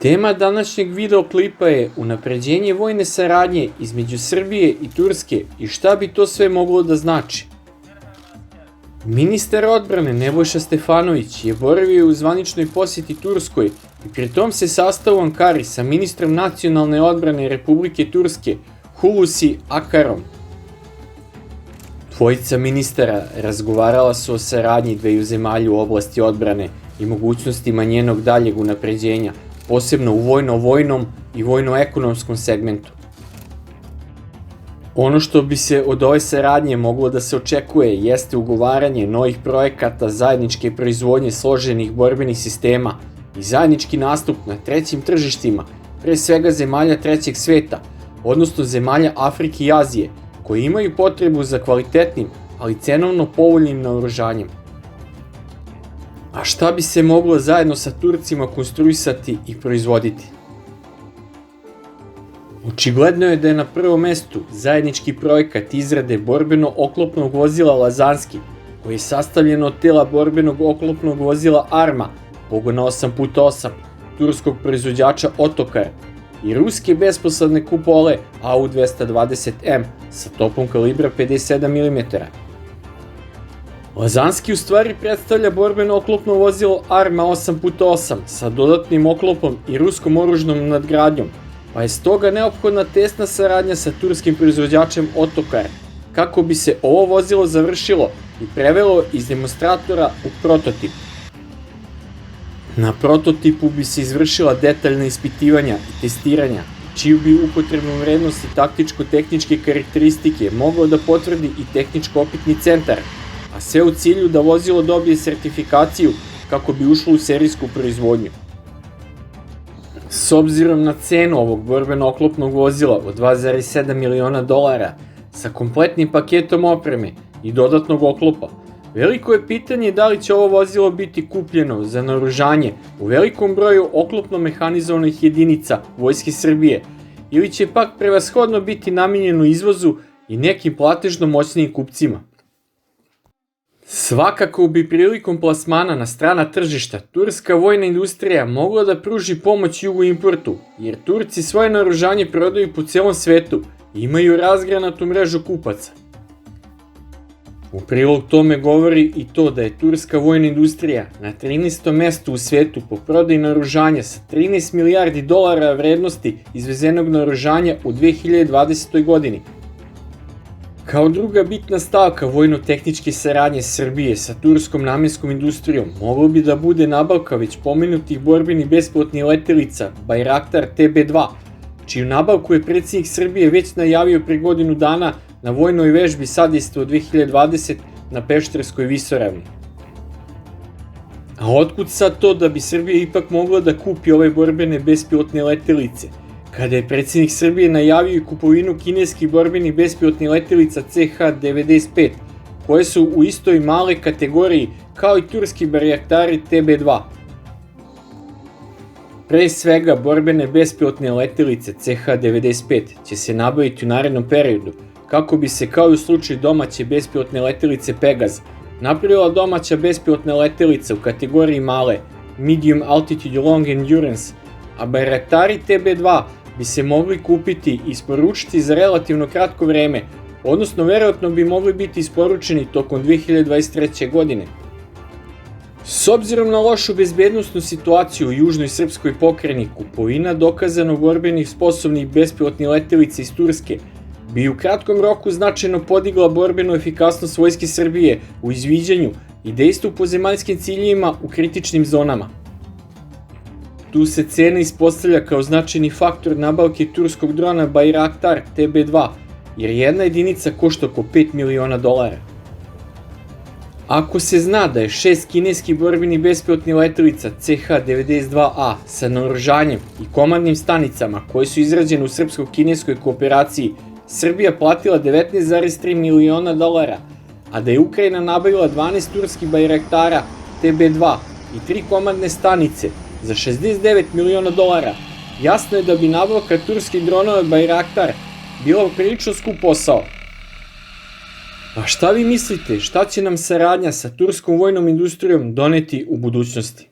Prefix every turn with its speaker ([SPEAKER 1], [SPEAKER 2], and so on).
[SPEAKER 1] Tema današnjeg videoklipa je unapređenje vojne saradnje između Srbije i Turske i šta bi to sve moglo da znači. Ministar odbrane Nebojša Stefanović je boravio u zvaničnoj posjeti Turskoj i pri tom se sastao u Ankari sa ministrom nacionalne odbrane Republike Turske Hulusi Akarom. Dvojica ministara razgovarala su o saradnji dveju zemalja u oblasti odbrane i mogućnostima njenog daljeg unapređenja, posebno u vojno-vojnom i vojno-ekonomskom segmentu. Ono što bi se od ove saradnje moglo da se očekuje jeste ugovaranje novih projekata zajedničke proizvodnje složenih borbenih sistema i zajednički nastup na trećim tržištima, pre svega zemalja trećeg sveta, odnosno zemalja Afrike i Azije, koji imaju potrebu za kvalitetnim, ali cenovno povoljnim naoružanjem. A šta bi se moglo zajedno sa Turcima konstruisati i proizvoditi? Očigledno je da je na prvom mestu zajednički projekat izrade borbeno-oklopnog vozila Lazanski, koji je sastavljen od tela borbenog oklopnog vozila Arma, pogona 8x8, turskog proizvođača Otokar, i ruske besposladne kupole AU-220M sa topom kalibra 57 mm. Lazanski u stvari predstavlja borbeno oklopno vozilo Arma 8x8 sa dodatnim oklopom i ruskom oružnom nadgradnjom, pa je stoga neophodna tesna saradnja sa turskim proizvođačem Otokar, kako bi se ovo vozilo završilo i prevelo iz demonstratora u prototip. Na prototipu bi se izvršila detaljna ispitivanja i testiranja, čiju bi upotrebnu vrednost i taktičko-tehničke karakteristike mogao da potvrdi i tehničko-opitni centar, a sve u cilju da vozilo dobije sertifikaciju kako bi ušlo u serijsku proizvodnju. S obzirom na cenu ovog borbeno-oklopnog vozila od $2,7 miliona sa kompletnim paketom opreme i dodatnog oklopa, veliko je pitanje da li će ovo vozilo biti kupljeno za naoružanje u velikom broju oklopno-mehanizovanih jedinica Vojske Srbije ili će pak prevashodno biti namenjeno izvozu i nekim platežno moćnijim kupcima. Svakako bi prilikom plasmana na strana tržišta turska vojna industrija mogla da pruži pomoć jugoimportu, jer Turci svoje naoružanje prodaju po celom svetu i imaju razgranatu mrežu kupaca. U prilog tome govori i to da je turska vojna industrija na 13. mestu u svetu po prodaji naoružanja sa 13 milijardi dolara vrednosti izvezenog naoružanja u 2020. godini. Kao druga bitna stavka vojno-tehničke saradnje Srbije sa turskom namenskom industrijom moglo bi da bude nabavka već pomenutih borbenih bespilotnih letelica Bayraktar TB2, čiju nabavku je predsjednik Srbije već najavio pre godinu dana na vojnoj vežbi Sadejstvo 2020 na Pešterskoj visoravni. A otkud sad to da bi Srbija ipak mogla da kupi ove borbene bespilotne letelice, kada je predsjednik Srbije najavio i kupovinu kineskih borbenih bespilotnih letelica CH-95, koje su u istoj male kategoriji kao i turski Bayraktari TB2. Pre svega, borbene bespilotne letelice CH-95 će se nabaviti u narednom periodu, kako bi se kao i u slučaju domaće bespilotne letelice Pegaz napravila domaća bespilotna letelica u kategoriji male, Medium Altitude Long Endurance, a Bayraktari TB2 bi se mogli kupiti i isporučiti za relativno kratko vreme, odnosno verovatno bi mogli biti isporučeni tokom 2023. godine. S obzirom na lošu bezbednosnu situaciju u južnoj srpskoj pokrajini, kupovina dokazano borbenih sposobnih bespilotnih letelica iz Turske bi u kratkom roku značajno podigla borbenu efikasnost Vojske Srbije u izviđanju i dejstvu po zemaljskim ciljevima u kritičnim zonama. Tu se cena ispostavlja kao značajni faktor nabavke turskog drona Bayraktar TB2, jer jedna jedinica košta oko $5 miliona. Ako se zna da je 6 kineskih borbenih bespilotnih letelica CH-92A sa naoružanjem i komandnim stanicama koje su izrađene u srpsko-kineskoj kooperaciji Srbija platila $19,3 miliona, a da je Ukrajina nabavila 12 turskih Bayraktara TB2 i 3 komandne stanice za $69 miliona, jasno je da bi nabavka turskih dronova Bayraktar bila prilično skup posao. A šta vi mislite, šta će nam saradnja sa turskom vojnom industrijom doneti u budućnosti?